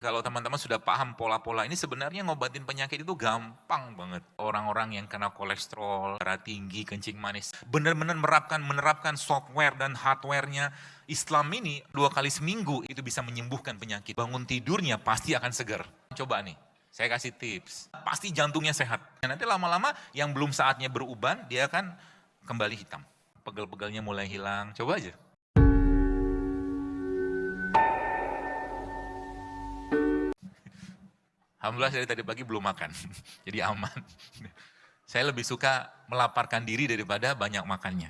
Kalau teman-teman sudah paham pola-pola ini, sebenarnya ngobatin penyakit itu gampang banget. Orang-orang yang kena kolesterol, darah tinggi, kencing manis, benar-benar menerapkan software dan hardware-nya Islam ini 2 kali seminggu itu bisa menyembuhkan penyakit. Bangun tidurnya pasti akan segar. Coba nih, saya kasih tips. Pasti jantungnya sehat. Nanti lama-lama yang belum saatnya beruban, dia akan kembali hitam. Pegel-pegelnya mulai hilang. Coba aja. Alhamdulillah saya tadi pagi belum makan, jadi aman. Saya lebih suka melaparkan diri daripada banyak makannya.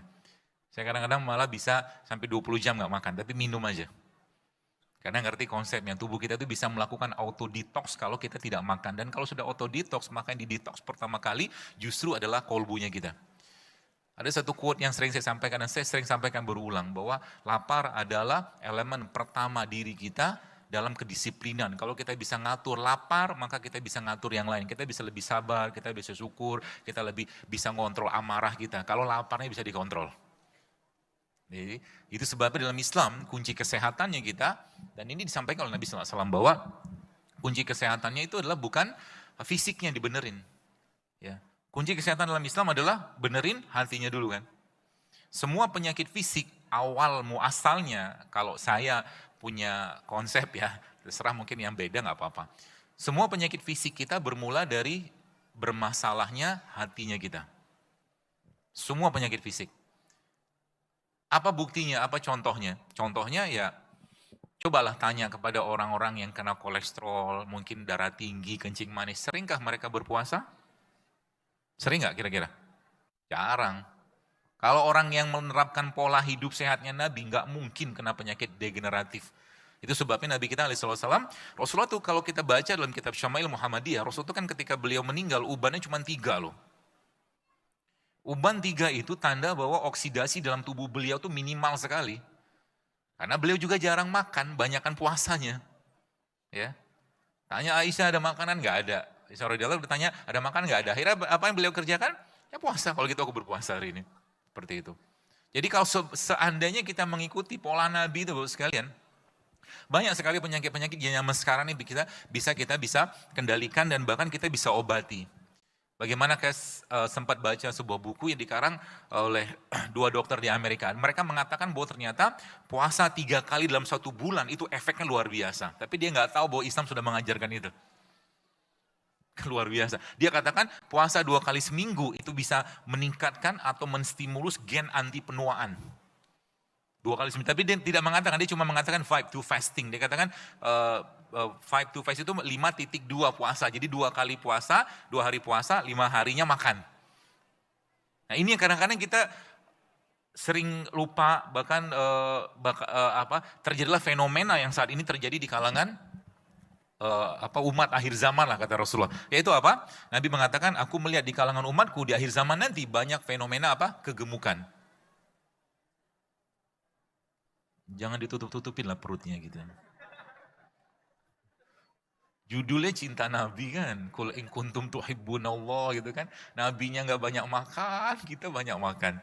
Saya kadang-kadang malah bisa sampai 20 jam nggak makan, tapi minum aja. Karena ngerti konsepnya, tubuh kita itu bisa melakukan auto detox kalau kita tidak makan. Dan kalau sudah auto detox, maka yang di detox pertama kali justru adalah kolbunya kita. Ada satu quote yang sering saya sampaikan, dan saya sering sampaikan berulang, bahwa lapar adalah elemen pertama diri kita dalam kedisiplinan. Kalau kita bisa ngatur lapar, maka kita bisa ngatur yang lain. Kita bisa lebih sabar, kita bisa syukur, kita lebih bisa ngontrol amarah kita. Kalau laparnya bisa dikontrol. Jadi, itu sebabnya dalam Islam, kunci kesehatannya kita, dan ini disampaikan oleh Nabi SAW, bahwa kunci kesehatannya itu adalah bukan fisiknya dibenerin. Ya. Kunci kesehatan dalam Islam adalah benerin hatinya dulu kan. Semua penyakit fisik awal muasalnya, kalau saya punya konsep ya, terserah mungkin yang beda nggak apa-apa. Semua penyakit fisik kita bermula dari bermasalahnya hatinya kita. Semua penyakit fisik. Apa buktinya, apa contohnya? Contohnya ya, cobalah tanya kepada orang-orang yang kena kolesterol, mungkin darah tinggi, kencing manis. Seringkah mereka berpuasa? Sering nggak kira-kira? Jarang. Kalau orang yang menerapkan pola hidup sehatnya Nabi, nggak mungkin kena penyakit degeneratif. Itu sebabnya Nabi kita alaihissalam, Rasulullah tuh kalau kita baca dalam kitab Syama'il Muhammadiyah, Rasulullah tuh kan ketika beliau meninggal, ubannya cuma 3 loh. Uban 3 itu tanda bahwa oksidasi dalam tubuh beliau tuh minimal sekali. Karena beliau juga jarang makan, banyakkan puasanya. Ya. Tanya Aisyah ada makanan? Nggak ada. Aisyah radhiyallahu bertanya, ada makanan? Nggak ada. Akhirnya apa yang beliau kerjakan? Ya puasa, kalau gitu aku berpuasa hari ini. Seperti itu. Jadi kalau seandainya kita mengikuti pola Nabi itu Bapak sekalian, banyak sekali penyakit-penyakit yang zaman sekarang ini kita bisa kendalikan dan bahkan kita bisa obati. Bagaimana saya sempat baca sebuah buku yang dikarang oleh 2 dokter di Amerika. Mereka mengatakan bahwa ternyata puasa 3 kali dalam 1 bulan itu efeknya luar biasa. Tapi dia nggak tahu bahwa Islam sudah mengajarkan itu. Luar biasa. Dia katakan puasa 2 kali seminggu itu bisa meningkatkan atau menstimulus gen anti penuaan. 2 kali seminggu. Tapi dia tidak mengatakan, dia cuma mengatakan 5-2 fasting. Dia katakan 5-2 fast itu 5.2 puasa. Jadi 2 kali puasa, 2 hari puasa, 5 harinya makan. Nah ini yang kadang-kadang kita sering lupa, bahkan terjadilah fenomena yang saat ini terjadi di kalangan umat akhir zaman lah kata Rasulullah. Yaitu apa? Nabi mengatakan, aku melihat di kalangan umatku di akhir zaman nanti banyak fenomena apa? Kegemukan. Jangan ditutup-tutupin lah perutnya gitu. Judulnya cinta Nabi kan, Qul in kuntum tuhibbunallah gitu kan. Nabinya nggak banyak makan, kita banyak makan.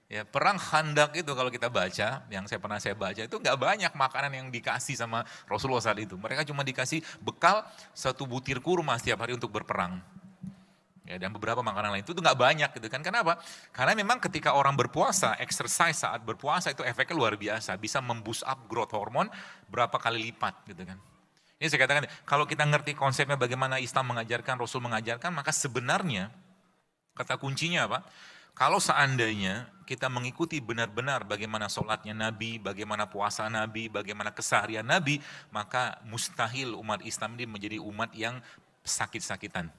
Ya, perang Khandak itu kalau kita baca, yang saya baca itu nggak banyak makanan yang dikasih sama Rasulullah saat itu. Mereka cuma dikasih bekal 1 butir kurma setiap hari untuk berperang. Ya, dan beberapa makanan lain itu nggak banyak gitu kan. Kenapa? Karena memang ketika orang berpuasa, exercise saat berpuasa itu efeknya luar biasa, bisa memboost up growth hormone berapa kali lipat gitu kan. Ini saya katakan, kalau kita ngerti konsepnya bagaimana Islam mengajarkan, Rasul mengajarkan, maka sebenarnya kata kuncinya apa? Kalau seandainya kita mengikuti benar-benar bagaimana sholatnya Nabi, bagaimana puasa Nabi, bagaimana keseharian Nabi, maka mustahil umat Islam ini menjadi umat yang sakit-sakitan.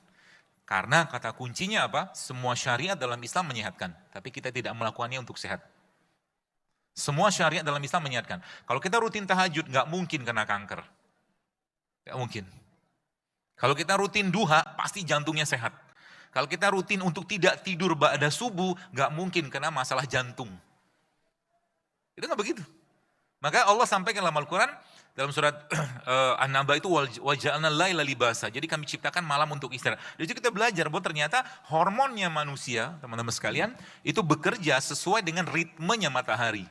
Karena kata kuncinya apa? Semua syariat dalam Islam menyehatkan, tapi kita tidak melakukannya untuk sehat. Semua syariat dalam Islam menyehatkan. Kalau kita rutin tahajud, nggak mungkin kena kanker. Nggak mungkin. Kalau kita rutin duha, pasti jantungnya sehat. Kalau kita rutin untuk tidak tidur ba'da subuh, nggak mungkin kena masalah jantung. Itu nggak begitu. Maka Allah sampaikan dalam Al-Quran, dalam surat An-Naba itu, waja'alna laila libasa. Jadi kami ciptakan malam untuk istirahat. Jadi kita belajar bahwa ternyata hormonnya manusia, teman-teman sekalian, itu bekerja sesuai dengan ritmenya matahari.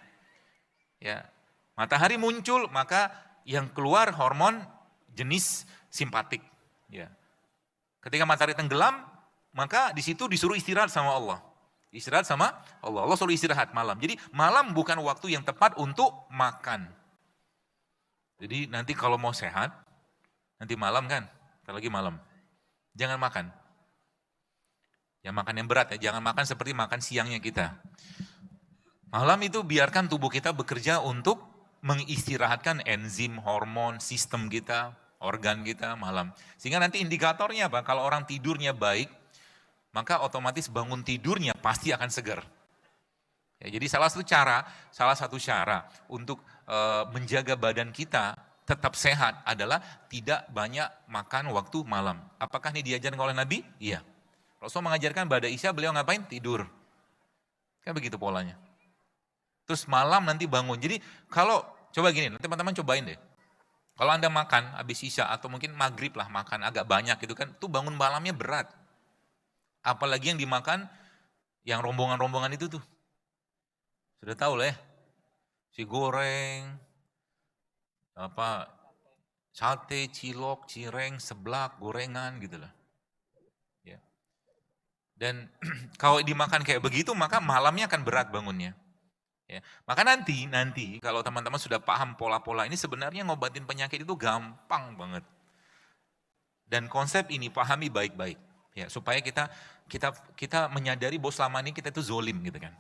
Ya, matahari muncul, maka yang keluar hormon jenis simpatik. Ya. Ketika matahari tenggelam, maka di situ disuruh istirahat sama Allah. Istirahat sama Allah. Allah suruh istirahat malam. Jadi malam bukan waktu yang tepat untuk makan. Jadi nanti kalau mau sehat, nanti malam kan, ntar lagi malam. Jangan makan. Ya makan yang berat ya, jangan makan seperti makan siangnya kita. Malam itu biarkan tubuh kita bekerja untuk mengistirahatkan enzim, hormon, sistem kita, organ kita malam. Sehingga nanti indikatornya apa? Kalau orang tidurnya baik, maka otomatis bangun tidurnya pasti akan segar. Ya, jadi salah satu cara untuk menjaga badan kita tetap sehat adalah tidak banyak makan waktu malam. Apakah ini diajarkan oleh Nabi? Iya. Rasul mengajarkan pada Isya beliau ngapain? Tidur. Kan begitu polanya. Terus malam nanti bangun. Jadi kalau coba gini, nanti teman-teman cobain deh. Kalau Anda makan habis Isya atau mungkin maghrib lah makan agak banyak gitu kan, tuh bangun malamnya berat. Apalagi yang dimakan yang rombongan-rombongan itu tuh. Sudah tahu lah ya. Si goreng, sate, cilok, cireng, seblak, gorengan gitu lah. Ya. Dan kalau dimakan kayak begitu maka malamnya akan berat bangunnya. Ya. Maka nanti kalau teman-teman sudah paham pola-pola ini sebenarnya ngobatin penyakit itu gampang banget. Dan konsep ini pahami baik-baik. Ya, supaya kita menyadari bahwa selama ini kita itu zolim gitu kan.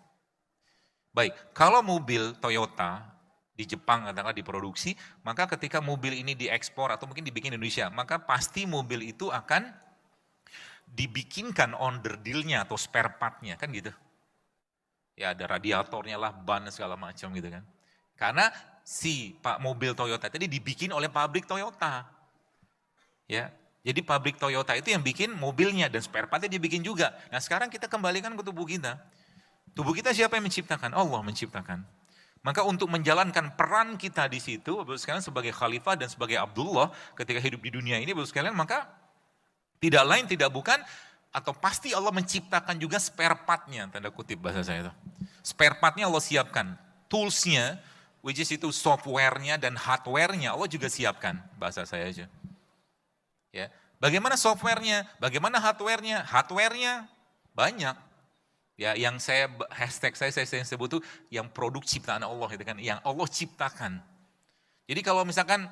Baik, kalau mobil Toyota di Jepang katakanlah diproduksi, maka ketika mobil ini diekspor atau mungkin dibikin di Indonesia, maka pasti mobil itu akan dibikinkan onderdilnya atau spare partnya kan gitu. Ya ada radiatornya lah, ban segala macam gitu kan. Karena si mobil Toyota tadi dibikin oleh pabrik Toyota. Ya, jadi pabrik Toyota itu yang bikin mobilnya dan spare partnya dibikin juga. Nah sekarang kita kembalikan ke tubuh kita. Tubuh kita siapa yang menciptakan? Allah menciptakan. Maka untuk menjalankan peran kita di situ, Bapak sekalian sebagai khalifah dan sebagai Abdullah ketika hidup di dunia ini, Bapak sekalian, maka tidak lain tidak bukan atau pasti Allah menciptakan juga spare part-nya, tanda kutip bahasa saya itu. Spare part-nya Allah siapkan, tools-nya, which is itu software-nya dan hardware-nya Allah juga siapkan, bahasa saya aja. Ya, bagaimana software-nya, bagaimana hardware-nya? Hardware-nya banyak. Ya, yang hashtag saya sebut tuh yang produk ciptaan Allah itu kan, yang Allah ciptakan. Jadi kalau misalkan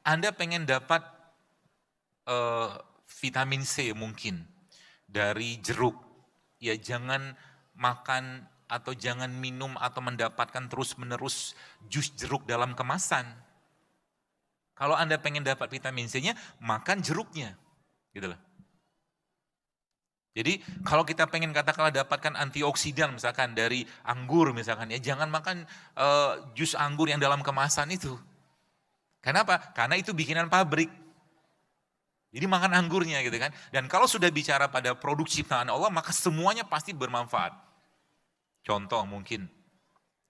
Anda pengen dapat vitamin C mungkin dari jeruk, ya jangan makan atau jangan minum atau mendapatkan terus-menerus jus jeruk dalam kemasan. Kalau Anda pengen dapat vitamin C-nya, makan jeruknya, gitu loh. Jadi kalau kita pengen katakanlah dapatkan antioksidan misalkan dari anggur misalkan ya jangan makan jus anggur yang dalam kemasan itu. Kenapa? Karena itu bikinan pabrik. Jadi makan anggurnya gitu kan. Dan kalau sudah bicara pada produk ciptaan Allah maka semuanya pasti bermanfaat. Contoh mungkin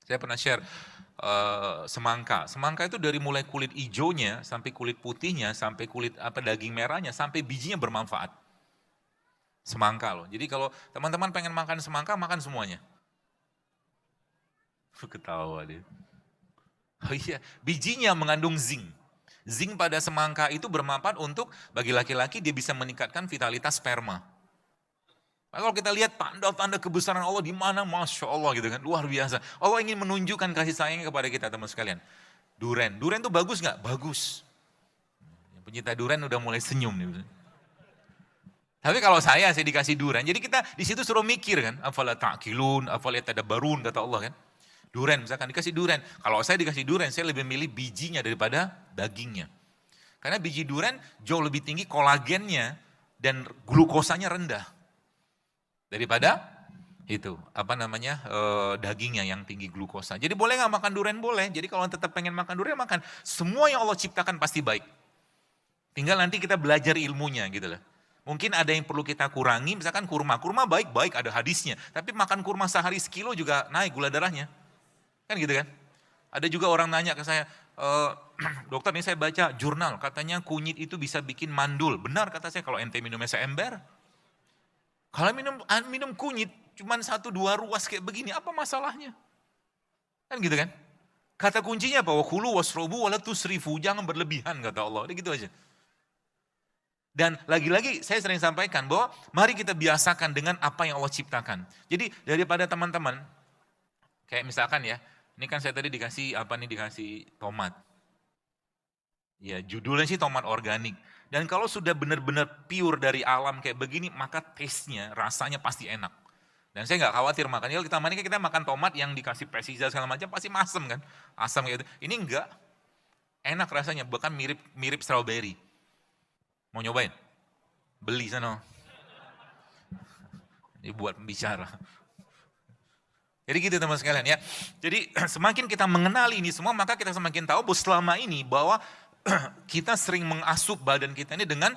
saya pernah share semangka. Semangka itu dari mulai kulit hijaunya sampai kulit putihnya sampai kulit daging merahnya sampai bijinya bermanfaat. Semangka loh. Jadi kalau teman-teman pengen makan semangka, makan semuanya. Ketawa dia. Oh iya, bijinya mengandung zinc. Zinc pada semangka itu bermanfaat untuk bagi laki-laki dia bisa meningkatkan vitalitas sperma. Nah, kalau kita lihat tanda-tanda kebesaran Allah di mana, Masya Allah gitu kan, luar biasa. Allah ingin menunjukkan kasih sayangnya kepada kita teman sekalian. Duren tuh bagus nggak? Bagus. Pencinta duren udah mulai senyum nih. Tapi kalau saya dikasih duren, jadi kita di situ suruh mikir kan, afala ta'qilun, afala tadabbarun kata Allah kan. Duren misalkan dikasih duren, kalau saya dikasih duren saya lebih milih bijinya daripada dagingnya. Karena biji duren jauh lebih tinggi kolagennya dan glukosanya rendah daripada itu dagingnya yang tinggi glukosa. Jadi boleh nggak makan duren? Boleh. Jadi kalau tetap pengen makan duren makan. Semua yang Allah ciptakan pasti baik. Tinggal nanti kita belajar ilmunya gitu loh. Mungkin ada yang perlu kita kurangi, misalkan kurma baik-baik ada hadisnya. Tapi makan kurma sehari sekilo juga naik gula darahnya. Kan gitu kan? Ada juga orang nanya ke saya, dokter ini saya baca jurnal, katanya kunyit itu bisa bikin mandul. Benar kata saya, kalau ente minumnya seember. Kalau minum kunyit cuma 1-2 ruas kayak begini, apa masalahnya? Kan gitu kan? Kata kuncinya apa? Wa kulu wasrobu wala tusrifu, jangan berlebihan kata Allah. Udah gitu aja. Dan lagi-lagi saya sering sampaikan bahwa mari kita biasakan dengan apa yang Allah ciptakan. Jadi daripada teman-teman, kayak misalkan ya, ini kan saya tadi dikasih dikasih tomat. Ya judulnya sih tomat organik. Dan kalau sudah benar-benar pure dari alam kayak begini, maka taste-nya, rasanya pasti enak. Dan saya nggak khawatir makan. Kalau kita makan tomat yang dikasih pestisida segala macam, pasti masam kan. Asam kayak gitu. Ini enggak, enak rasanya, bahkan mirip strawberry. Mau nyobain? Beli sana. Ini buat pembicara. Jadi gitu teman sekalian ya. Jadi semakin kita mengenali ini semua, maka kita semakin tahu bahwa selama ini bahwa kita sering mengasup badan kita ini dengan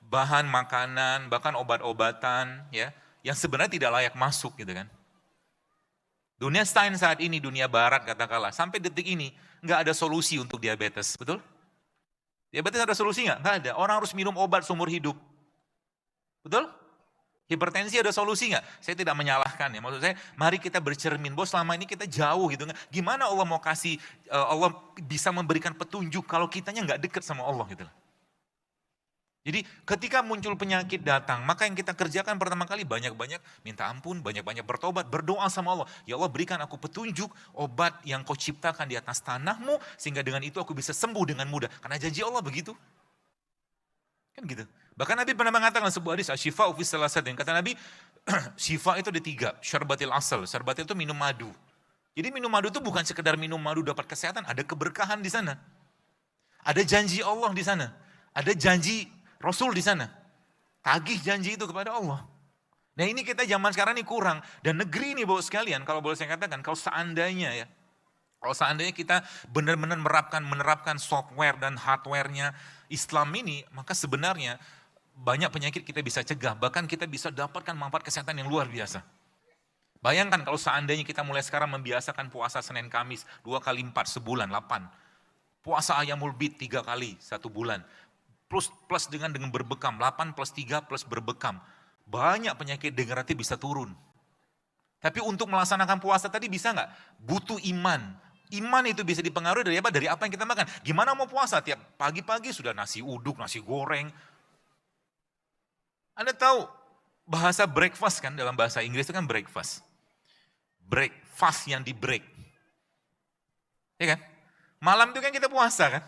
bahan makanan, bahkan obat-obatan ya, yang sebenarnya tidak layak masuk gitu kan. Dunia sains saat ini, dunia barat katakanlah, sampai detik ini nggak ada solusi untuk diabetes, betul? Diabetes ada solusi nggak? Nggak ada. Orang harus minum obat seumur hidup. Betul? Hipertensi ada solusi nggak? Saya tidak menyalahkan ya. Maksud saya, mari kita bercermin bahwa selama ini kita jauh gitu. Gimana Allah mau kasih, Allah bisa memberikan petunjuk kalau kitanya nggak dekat sama Allah gitu. Jadi ketika muncul penyakit datang, maka yang kita kerjakan pertama kali banyak-banyak minta ampun, banyak-banyak bertobat, berdoa sama Allah. Ya Allah berikan aku petunjuk, obat yang kau ciptakan di atas tanahmu, sehingga dengan itu aku bisa sembuh dengan mudah. Karena janji Allah begitu. Kan gitu. Bahkan Nabi pernah mengatakan sebuah hadis, "Asy-syifa'u fis salasatin." Kata Nabi, syifa itu ada 3, syarbatil asal. Syarbatil itu minum madu. Jadi minum madu itu bukan sekedar minum madu dapat kesehatan, ada keberkahan di sana. Ada janji Allah di sana. Ada janji Rasul di sana. Tagih janji itu kepada Allah. Nah ini kita zaman sekarang ini kurang. Dan negeri ini Bapak sekalian, kalau boleh saya katakan, kalau seandainya kita benar-benar menerapkan software dan hardware-nya Islam ini, maka sebenarnya banyak penyakit kita bisa cegah. Bahkan kita bisa dapatkan manfaat kesehatan yang luar biasa. Bayangkan kalau seandainya kita mulai sekarang membiasakan puasa Senin Kamis 2 kali 4 sebulan 8. Puasa Ayamul Bid 3 kali 1 bulan. Plus dengan berbekam, 8 plus 3 plus berbekam. Banyak penyakit degeneratif bisa turun. Tapi untuk melaksanakan puasa tadi bisa nggak? Butuh iman. Iman itu bisa dipengaruhi dari apa? Dari apa yang kita makan. Gimana mau puasa? Tiap pagi-pagi sudah nasi uduk, nasi goreng. Anda tahu bahasa breakfast kan, dalam bahasa Inggris itu kan breakfast. Breakfast yang di break. Ya kan? Malam itu kan kita puasa kan?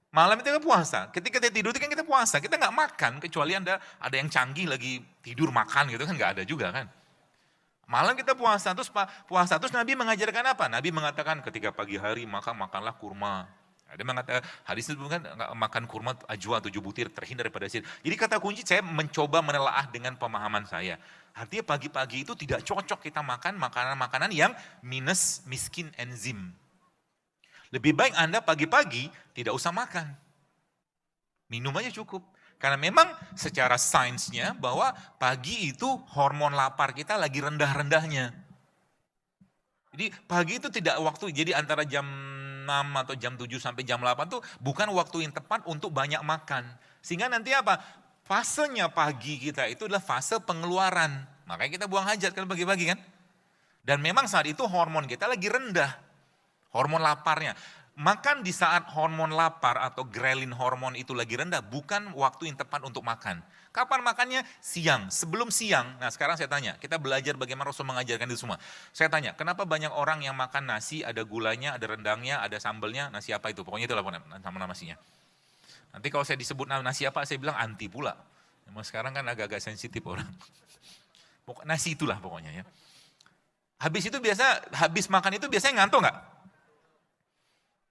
Malam itu kan puasa. Ketika kita tidur itu kan kita puasa. Kita nggak makan kecuali ada yang canggih lagi tidur makan gitu kan, nggak ada juga kan. Malam kita puasa terus Nabi mengajarkan apa? Nabi mengatakan ketika pagi hari maka makanlah kurma. Ada mengatakan hadis itu kan makan kurma ajwa 7 butir terhindar daripada sihir. Jadi kata kunci saya mencoba menelaah dengan pemahaman saya. Artinya pagi-pagi itu tidak cocok kita makan makanan-makanan yang minus miskin enzim. Lebih baik Anda pagi-pagi tidak usah makan. Minum aja cukup. Karena memang secara sainsnya bahwa pagi itu hormon lapar kita lagi rendah-rendahnya. Jadi pagi itu tidak waktu, jadi antara jam 6 atau jam 7 sampai jam 8 tuh bukan waktu yang tepat untuk banyak makan. Sehingga nanti apa? Fasenya pagi kita itu adalah fase pengeluaran. Makanya kita buang hajat kalau pagi-pagi kan. Dan memang saat itu hormon kita lagi rendah. Hormon laparnya. Makan di saat hormon lapar atau ghrelin hormon itu lagi rendah, bukan waktu yang tepat untuk makan. Kapan makannya? Siang. Sebelum siang, nah sekarang saya tanya, kita belajar bagaimana Rasul mengajarkan itu semua. Saya tanya, kenapa banyak orang yang makan nasi, ada gulanya, ada rendangnya, ada sambalnya, nasi apa itu? Pokoknya itulah nama nasinya. Nanti kalau saya disebut nasi apa, saya bilang anti pula. Memang sekarang kan agak-agak sensitif orang. Nasi itulah pokoknya ya. Habis makan itu biasanya ngantuk nggak?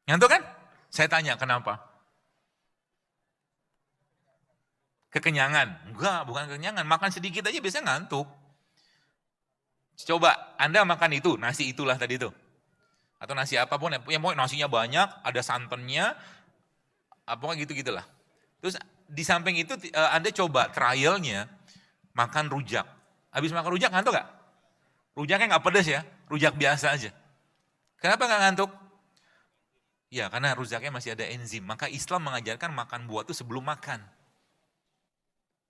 Ngantuk kan? Saya tanya kenapa? Kekenyangan? Enggak, bukan kekenyangan. Makan sedikit aja biasanya ngantuk. Coba Anda makan itu, nasi itulah tadi itu. Atau nasi apapun, yang pokoknya nasinya banyak, ada santannya, pokoknya gitu-gitulah. Terus di samping itu Anda coba trialnya makan rujak. Habis makan rujak ngantuk nggak? Rujaknya nggak pedas ya, rujak biasa aja. Kenapa nggak ngantuk? Ya karena rujaknya masih ada enzim. Maka Islam mengajarkan makan buah itu sebelum makan.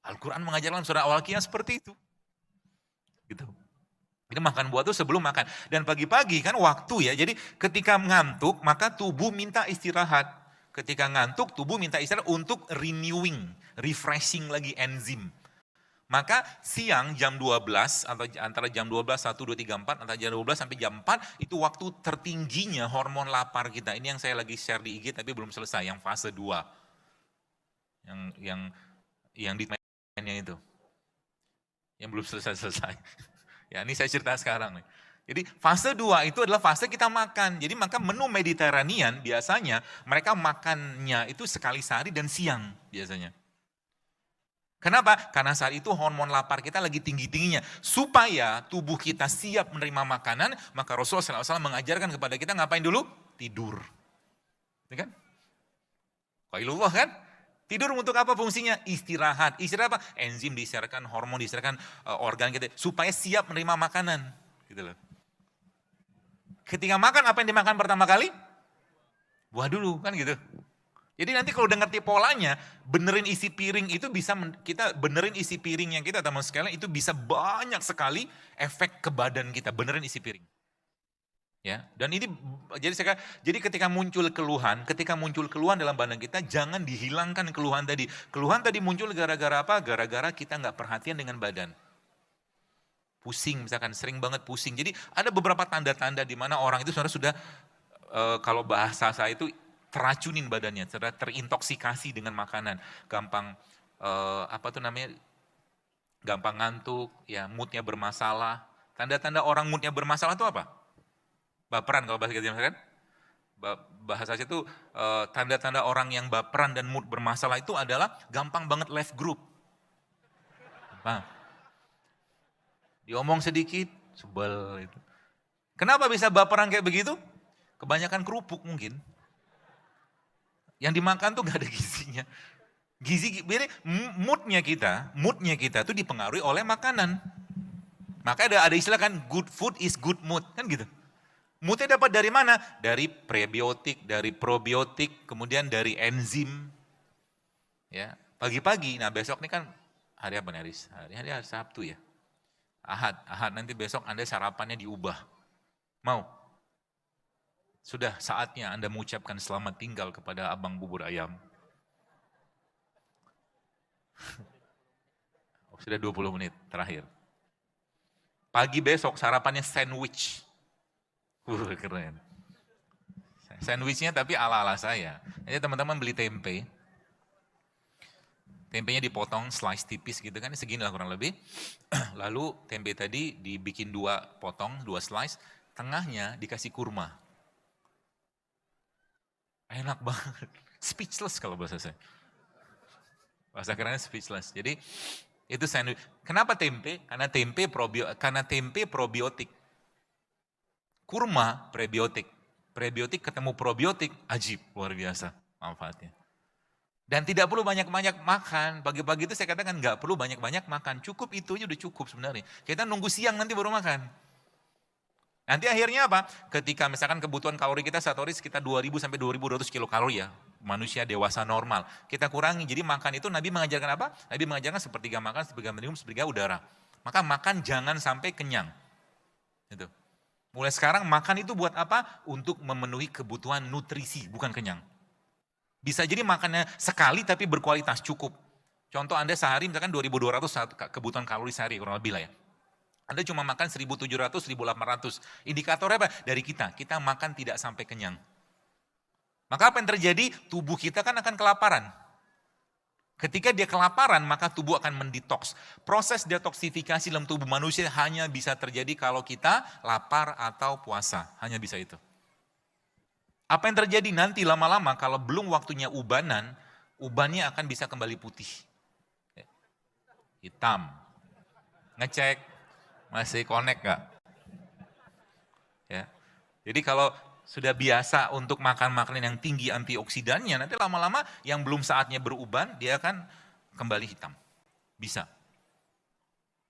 Al-Quran mengajarkan surah Al-Qiyamah seperti itu. Gitu. Jadi makan buah itu sebelum makan. Dan pagi-pagi kan waktu ya. Jadi ketika ngantuk maka tubuh minta istirahat. Ketika ngantuk tubuh minta istirahat untuk renewing. refreshing lagi enzim. Maka siang jam 12 atau antara jam 12, 1, 2, 3, 4, antara jam 12 sampai jam 4 itu waktu tertingginya hormon lapar kita. Ini yang saya lagi share di IG tapi belum selesai, yang fase 2. Yang di mainnya itu. Yang belum selesai. Ya, ini saya cerita sekarang nih. Jadi fase 2 itu adalah fase kita makan. Jadi maka menu Mediterranean biasanya mereka makannya itu sekali sehari dan siang biasanya. Kenapa? Karena saat itu hormon lapar kita lagi tinggi-tingginya. Supaya tubuh kita siap menerima makanan, maka Rasulullah SAW mengajarkan kepada kita ngapain dulu? Tidur. Ya kan? Qailullah kan? Tidur untuk apa fungsinya? Istirahat. Istirahat apa? Enzim diistirahatkan, hormon diistirahatkan, organ kita supaya siap menerima makanan. Gitu loh. Ketika makan apa yang dimakan pertama kali? Buah dulu kan gitu. Jadi nanti kalau udah ngerti polanya, benerin isi piring itu bisa kita benerin isi piring yang kita teman sekalian itu bisa banyak sekali efek ke badan kita, benerin isi piring. Ya, dan ini jadi ketika muncul keluhan dalam badan kita, jangan dihilangkan keluhan tadi. Keluhan tadi muncul gara-gara apa? Gara-gara kita nggak perhatian dengan badan. Pusing misalkan, sering banget pusing. Jadi ada beberapa tanda-tanda di mana orang itu sebenarnya sudah kalau bahasa saya itu teracunin badannya, sudah terintoxikasi dengan makanan, gampang gampang ngantuk, ya moodnya bermasalah. Tanda-tanda orang moodnya bermasalah itu apa? Baperan kalau bahasa kita kan? Bahasa itu tanda-tanda orang yang baperan dan mood bermasalah itu adalah gampang banget left group. Nah, diomong sedikit, sebel itu. Kenapa bisa baperan kayak begitu? Kebanyakan kerupuk mungkin. Yang dimakan tuh gak ada gizinya. Moodnya kita tuh dipengaruhi oleh makanan. Maka ada istilah kan, good food is good mood, kan gitu. Moodnya dapat dari mana? Dari prebiotik, dari probiotik, kemudian dari enzim. Ya, pagi-pagi. Nah besok ini kan hari apa nih Aris? Hari Sabtu ya. Ahad nanti besok Anda sarapannya diubah. Mau? Sudah saatnya Anda mengucapkan selamat tinggal kepada abang bubur ayam. Sudah 20 menit terakhir. Pagi besok sarapannya sandwich. Keren. Sandwichnya tapi ala-ala saya. Jadi teman-teman beli tempe. Tempenya dipotong slice tipis gitu kan, segini lah kurang lebih. Lalu tempe tadi dibikin 2 potong, 2 slice. Tengahnya dikasih kurma. Enak banget. Speechless kalau bahasa saya. Bahasa kerennya speechless. Jadi itu sandwich. Kenapa tempe? Karena tempe probiotik. Kurma prebiotik. Prebiotik ketemu probiotik, ajib, luar biasa manfaatnya. Dan tidak perlu banyak-banyak makan. Pagi-pagi itu saya katakan nggak perlu banyak-banyak makan. Cukup itu aja udah cukup sebenarnya. Kita nunggu siang nanti baru makan. Nanti akhirnya apa? Ketika misalkan kebutuhan kalori kita satu hari sekitar 2000 sampai 2200 kilokalori ya. Manusia dewasa normal. Kita kurangi. Jadi makan itu Nabi mengajarkan apa? Nabi mengajarkan sepertiga makan, sepertiga minum, sepertiga udara. Maka makan jangan sampai kenyang. Itu. Mulai sekarang makan itu buat apa? Untuk memenuhi kebutuhan nutrisi, bukan kenyang. Bisa jadi makannya sekali tapi berkualitas, cukup. Contoh Anda sehari misalkan 2200 kebutuhan kalori sehari, kurang lebih lah ya. Anda cuma makan 1700, 1800. Indikatornya apa? Dari kita makan tidak sampai kenyang. Maka apa yang terjadi? Tubuh kita kan akan kelaparan. Ketika dia kelaparan, maka tubuh akan mendetoks. Proses detoksifikasi dalam tubuh manusia hanya bisa terjadi kalau kita lapar atau puasa. Hanya bisa itu. Apa yang terjadi nanti lama-lama kalau belum waktunya ubannya akan bisa kembali putih. Hitam. Ngecek, masih connect gak? Ya. Jadi kalau sudah biasa untuk makan makanan yang tinggi antioksidannya, nanti lama-lama yang belum saatnya beruban, dia akan kembali hitam. Bisa.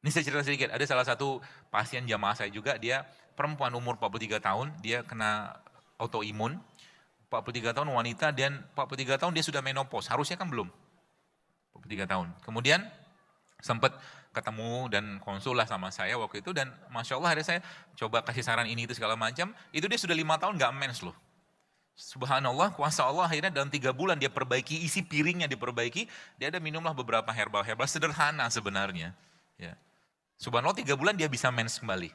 Ini saya cerita sedikit, ada salah satu pasien jamaah saya juga, dia perempuan umur 43 tahun, dia kena autoimun, 43 tahun wanita, dan 43 tahun dia sudah menopause, harusnya kan belum. 43 tahun. Kemudian sempat ketemu dan konsul lah sama saya waktu itu, dan Masya Allah ada saya coba kasih saran ini itu segala macam, itu dia sudah 5 tahun gak mens loh. Subhanallah, kuasa Allah akhirnya dalam 3 bulan dia perbaiki, isi piringnya diperbaiki, dia ada minumlah beberapa herbal sederhana sebenarnya. Ya. Subhanallah 3 bulan dia bisa mens kembali.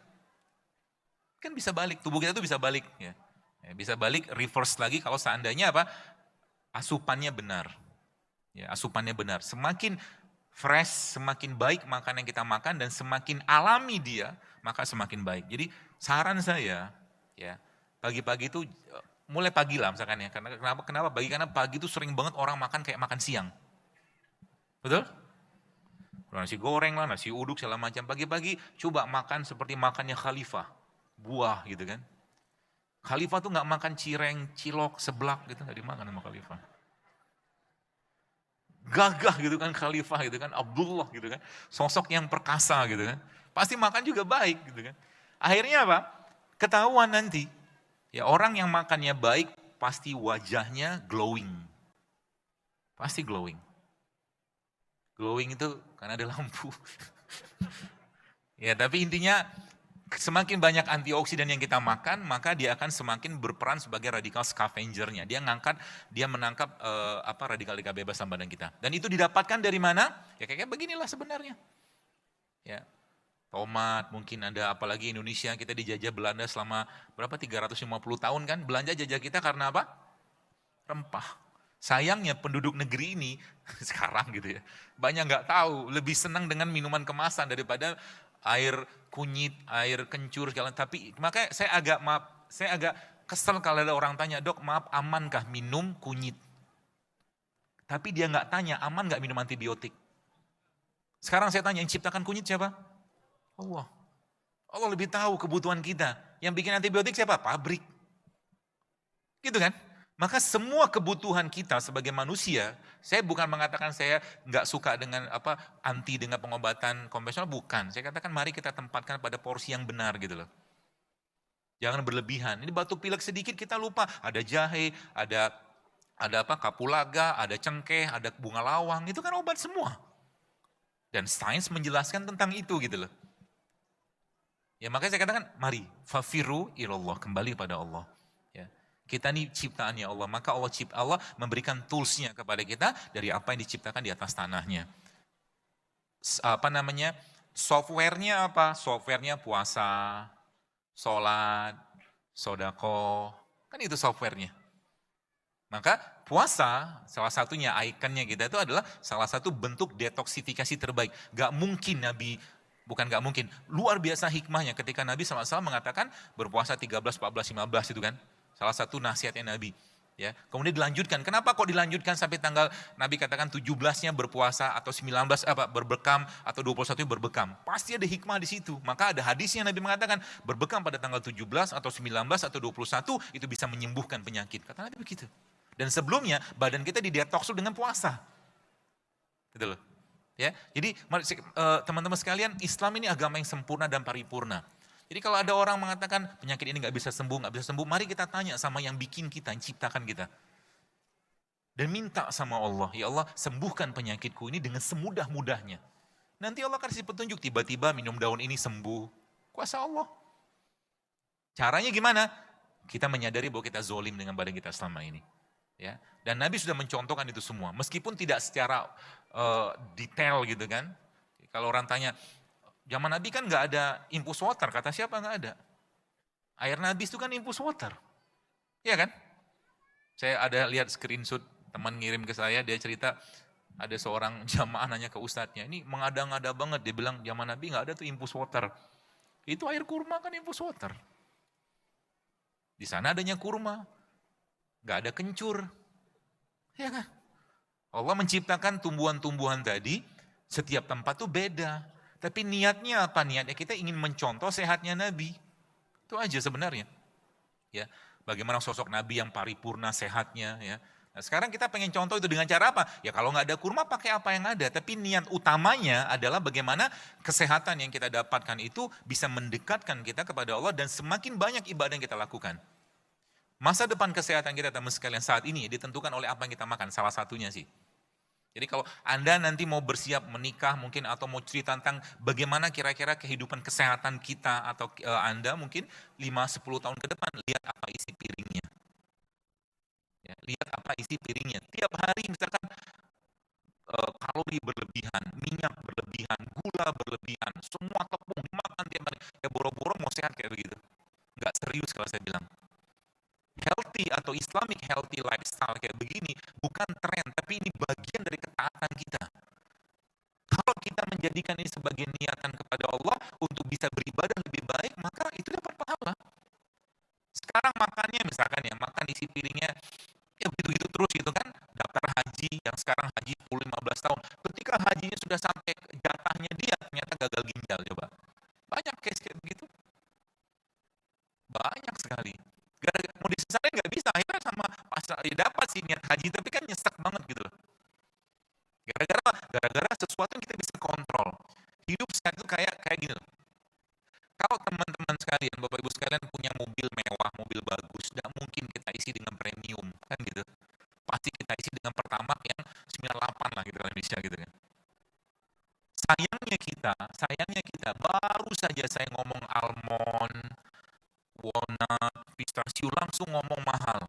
Kan bisa balik, tubuh kita tuh bisa balik. Ya. Ya, bisa balik, reverse lagi kalau seandainya apa? Asupannya benar. Ya, asupannya benar. Semakin fresh, semakin baik makanan yang kita makan dan semakin alami dia, maka semakin baik. Jadi saran saya, ya pagi-pagi itu mulai pagi lah misalkan ya. Kenapa pagi? Karena pagi itu sering banget orang makan kayak makan siang. Betul? Nasi goreng lah, nasi uduk segala macam. Pagi-pagi coba makan seperti makannya khalifah, buah gitu kan. Khalifah tuh nggak makan cireng, cilok, seblak gitu, nggak dimakan sama khalifah. Gagah gitu kan khalifah gitu kan, Abdullah gitu kan. Sosok yang perkasa gitu kan. Pasti makan juga baik gitu kan. Akhirnya apa? Ketahuan nanti. Ya orang yang makannya baik pasti wajahnya glowing. Pasti glowing. Glowing itu karena ada lampu. Ya tapi intinya semakin banyak antioksidan yang kita makan, maka dia akan semakin berperan sebagai radikal scavengernya. Dia menangkap radikal-radikal bebas dalam badan kita. Dan itu didapatkan dari mana? Ya kayak beginilah sebenarnya. Ya, tomat mungkin ada, apalagi Indonesia kita dijajah Belanda selama berapa 350 tahun kan. Belanja jajah kita karena apa? Rempah. Sayangnya penduduk negeri ini sekarang gitu ya, banyak nggak tahu, lebih senang dengan minuman kemasan daripada air kunyit, air kencur segala. Tapi makanya saya agak kesel kalau ada orang tanya, "Dok, maaf amankah minum kunyit?" Tapi dia nggak tanya, aman nggak minum antibiotik? Sekarang saya tanya, yang ciptakan kunyit siapa? Allah. Allah lebih tahu kebutuhan kita. Yang bikin antibiotik siapa? Pabrik. Gitu kan? Maka semua kebutuhan kita sebagai manusia, saya bukan mengatakan saya nggak suka dengan anti dengan pengobatan konvensional, bukan. Saya katakan mari kita tempatkan pada porsi yang benar gitu loh. Jangan berlebihan. Ini batuk pilek sedikit kita lupa, ada jahe, ada kapulaga, ada cengkeh, ada bunga lawang, itu kan obat semua. Dan sains menjelaskan tentang itu gitu loh. Ya makanya saya katakan mari fafiru ilallah, kembali pada Allah. Kita ini ciptaannya Allah, maka Allah memberikan toolsnya kepada kita dari apa yang diciptakan di atas tanahnya. Softwarenya apa? Softwarenya puasa, sholat, sodako, kan itu softwarenya. Maka puasa, salah satunya ikonnya kita itu adalah salah satu bentuk detoksifikasi terbaik. Luar biasa hikmahnya ketika Nabi SAW mengatakan berpuasa 13, 14, 15 itu kan. Salah satu nasihatnya Nabi. Ya, kemudian dilanjutkan. Kenapa kok dilanjutkan sampai tanggal Nabi katakan 17-nya berpuasa atau 19 berbekam atau 21 berbekam? Pasti ada hikmah di situ. Maka ada hadisnya Nabi mengatakan berbekam pada tanggal 17 atau 19 atau 21 itu bisa menyembuhkan penyakit. Kata Nabi begitu. Dan sebelumnya badan kita didetoks dengan puasa. Gitu loh. Ya, jadi teman-teman sekalian, Islam ini agama yang sempurna dan paripurna. Jadi kalau ada orang mengatakan penyakit ini nggak bisa sembuh, mari kita tanya sama yang bikin kita, yang ciptakan kita. Dan minta sama Allah, ya Allah sembuhkan penyakitku ini dengan semudah-mudahnya. Nanti Allah kasih petunjuk, tiba-tiba minum daun ini sembuh. Kuasa Allah. Caranya gimana? Kita menyadari bahwa kita zolim dengan badan kita selama ini. Ya. Dan Nabi sudah mencontohkan itu semua, meskipun tidak secara detail gitu kan. Kalau orang tanya, zaman Nabi kan nggak ada infus water, kata siapa nggak ada? Air Nabi itu kan infus water, iya kan? Saya ada lihat screenshot teman ngirim ke saya, dia cerita ada seorang jamaah nanya ke ustadznya, ini mengada-ngada banget, dia bilang zaman Nabi nggak ada tuh infus water. Itu air kurma kan infus water. Di sana adanya kurma, nggak ada kencur, ya kan? Allah menciptakan tumbuhan-tumbuhan tadi, setiap tempat tuh beda. Tapi niatnya apa? Niatnya kita ingin mencontoh sehatnya Nabi. Itu aja sebenarnya. Ya, bagaimana sosok Nabi yang paripurna sehatnya. Ya. Nah, sekarang kita pengen contoh itu dengan cara apa? Ya kalau nggak ada kurma pakai apa yang ada. Tapi niat utamanya adalah bagaimana kesehatan yang kita dapatkan itu bisa mendekatkan kita kepada Allah dan semakin banyak ibadah yang kita lakukan. Masa depan kesehatan kita teman sekalian saat ini ditentukan oleh apa yang kita makan. Salah satunya sih. Jadi kalau Anda nanti mau bersiap menikah mungkin atau mau cerita tentang bagaimana kira-kira kehidupan kesehatan kita atau Anda mungkin 5-10 tahun ke depan, lihat apa isi piringnya. lihat apa isi piringnya. Tiap hari misalkan kalori berlebihan, minyak berlebihan, gula berlebihan, semua tepung dimakan tiap hari. Ya boro-boro mau sehat kayak begitu. Nggak serius kalau saya bilang. Healthy atau Islamic healthy lifestyle kayak begini bukan tren, tapi ini bagian dari ketaatan kita. Kalau kita menjadikan ini sebagai niatan kepada Allah untuk bisa beribadah lebih baik, maka itu dapat pahala. Sekarang makannya misalkan ya, makan isi piringnya ya begitu-gitu terus gitu kan. Daftar haji yang sekarang haji 10-15 tahun. Ketika hajinya sudah sampai jatahnya dia ternyata gagal ginjal, coba. Banyak case kayak begitu. Banyak sekali. Gara-gara mau disesalin nggak bisa, akhirnya sama pas ya dapat sih niat haji tapi kan nyesek banget gitu loh. Gara-gara sesuatu yang kita bisa kontrol. Hidup sehat itu kayak gini loh. Kalau teman-teman sekalian, Bapak Ibu sekalian punya mobil mewah, mobil bagus, tidak mungkin kita isi dengan premium, kan gitu. Pasti kita isi dengan Pertamax yang 98 lah gitu Indonesia gitu kan. Sayangnya kita baru saja saya ngomong almond, walnut, pistachio langsung ngomong mahal.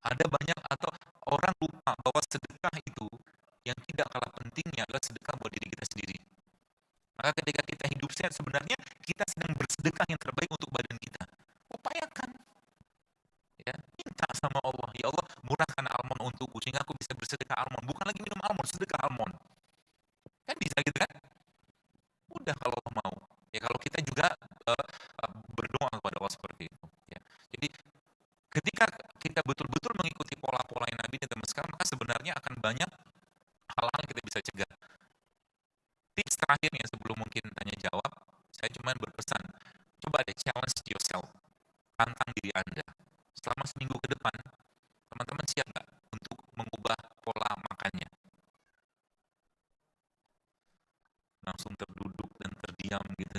Ada banyak atau orang lupa bahwa sedekah itu yang tidak kalah pentingnya adalah sedekah buat diri kita sendiri. Maka ketika kita hidup sehat sebenarnya kita sedang bersedekah yang terbaik untuk badan kita. Upayakan. Ya, minta sama Allah, ya Allah murahkan almond untukku sehingga aku bisa bersedekah almond. Bukan lagi minum almond, sedekah almond. Kan bisa gitu kan? Udah kalau Allah mau. Ya kalau kita juga berdoa kepada Allah seperti itu. Ya. Jadi ketika kita betul-betul mengikuti pola-pola yang Nabi dan sekarang, maka sebenarnya akan banyak hal-hal yang kita bisa cegah. Tips terakhirnya sebelum mungkin tanya jawab, saya cuma berpesan, coba deh challenge yourself, tantang diri Anda. Selama seminggu ke depan, teman-teman siap nggak untuk mengubah pola makannya? Langsung terduduk dan terdiam gitu.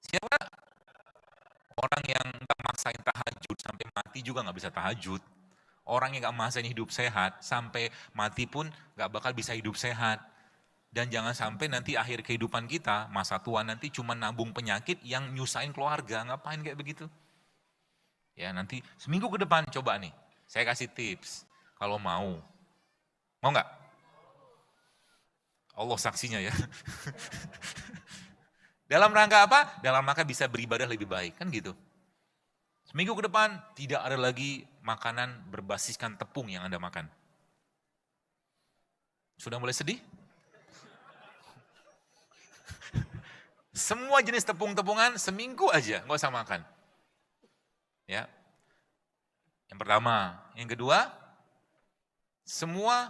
Siapa? Orang yang nggak maksain tahajud sampai mati juga nggak bisa tahajud. Orang yang nggak maksain hidup sehat sampai mati pun nggak bakal bisa hidup sehat. Dan jangan sampai nanti akhir kehidupan kita, masa tua nanti cuma nabung penyakit yang nyusahin keluarga. Ngapain kayak begitu? Ya nanti seminggu ke depan coba nih, saya kasih tips. Kalau mau nggak? Allah saksinya ya. Dalam rangka apa? Dalam rangka bisa beribadah lebih baik, kan gitu. Seminggu ke depan tidak ada lagi makanan berbasiskan tepung yang Anda makan. Sudah mulai sedih? Semua jenis tepung-tepungan seminggu aja, nggak usah makan. Ya. Yang pertama, yang kedua, semua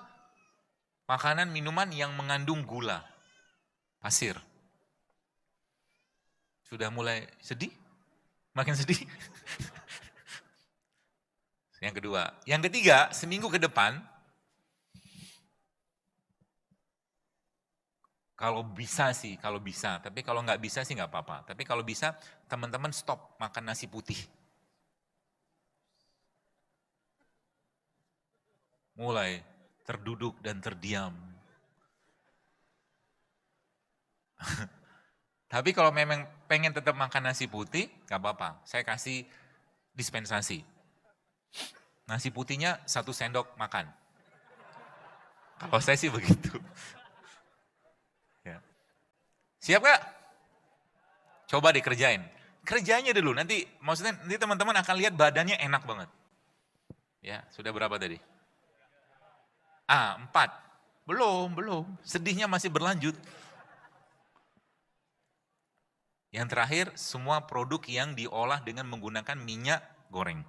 makanan minuman yang mengandung gula, pasir. Sudah mulai sedih? Makin sedih? Yang kedua. Yang ketiga, seminggu ke depan, kalau bisa, tapi kalau nggak bisa sih nggak apa-apa. Tapi kalau bisa, teman-teman stop makan nasi putih. Mulai terduduk dan terdiam. Tapi kalau memang pengen tetap makan nasi putih, nggak apa-apa. Saya kasih dispensasi. Nasi putihnya 1 sendok makan. Kalau saya sih begitu. Ya. Siap gak? Coba dikerjain. Kerjanya dulu, nanti teman-teman akan lihat badannya enak banget. Ya, sudah berapa tadi? 4. Belum. Sedihnya masih berlanjut. Yang terakhir, semua produk yang diolah dengan menggunakan minyak goreng.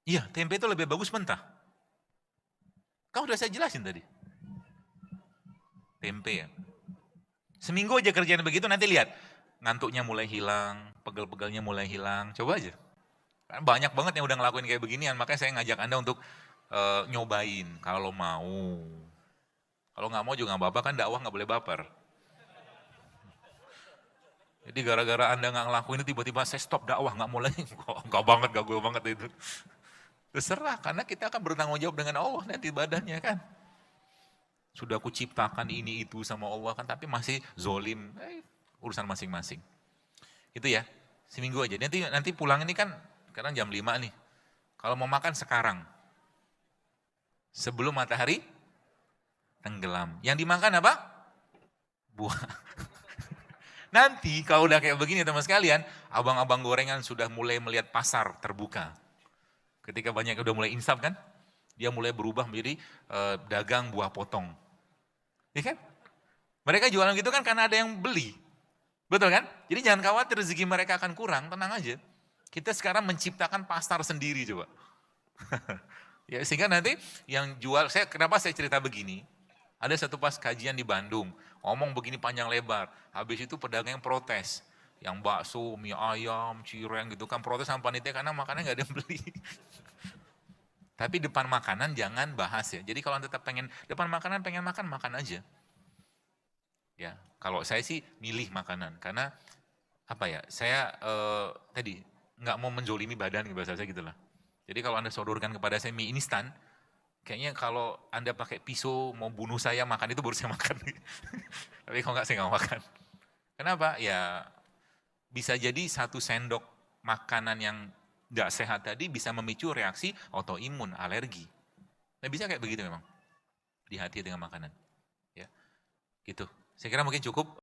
Iya, tempe itu lebih bagus mentah. Kan udah saya jelasin tadi. Tempe ya. Seminggu aja kerjaan begitu, nanti lihat. Ngantuknya mulai hilang, pegel-pegelnya mulai hilang. Coba aja. Banyak banget yang udah ngelakuin kayak beginian, makanya saya ngajak Anda untuk nyobain kalau mau. Kalau nggak mau juga nggak apa-apa, kan dakwah nggak boleh baper. Jadi gara-gara Anda nggak ngelakuin itu tiba-tiba saya stop dakwah, nggak mulai. Nggak banget, gak gue banget itu. Terserah, karena kita akan bertanggung jawab dengan Allah nanti badannya kan. Sudah aku ciptakan ini itu sama Allah kan, tapi masih zolim, urusan masing-masing. Itu ya, seminggu aja. Nanti pulang ini kan, sekarang jam 5 nih. Kalau mau makan sekarang, sebelum matahari tenggelam. Yang dimakan apa? Buah. Nanti kalau udah kayak begini teman sekalian, abang-abang gorengan sudah mulai melihat pasar terbuka. Ketika banyak udah mulai insaf kan, dia mulai berubah menjadi dagang buah potong. Ya kan? Mereka jualan gitu kan karena ada yang beli. Betul kan? Jadi jangan khawatir rezeki mereka akan kurang, tenang aja. Kita sekarang menciptakan pasar sendiri coba. Ya, sehingga nanti yang jual, kenapa saya cerita begini? Ada satu pas kajian di Bandung, ngomong begini panjang lebar. Habis itu pedagang yang protes. Yang bakso, mie ayam, cireng gitu kan protes sama panitia karena makannya nggak ada yang beli. Tapi depan makanan jangan bahas ya. Jadi kalau tetap pengen, depan makanan pengen makan, makan aja. Ya, kalau saya sih milih makanan. Karena apa ya, saya tadi nggak mau menjolimi badan, bahasa saya gitulah. Jadi kalau Anda sodorkan kepada saya mie instan, kayaknya kalau Anda pakai pisau mau bunuh saya makan itu baru saya makan. Tapi kalau enggak saya enggak makan. Kenapa? Ya bisa jadi 1 sendok makanan yang enggak sehat tadi bisa memicu reaksi autoimun, alergi. Nah bisa kayak begitu memang. Hati-hati dengan makanan. Ya, gitu. Saya kira mungkin cukup.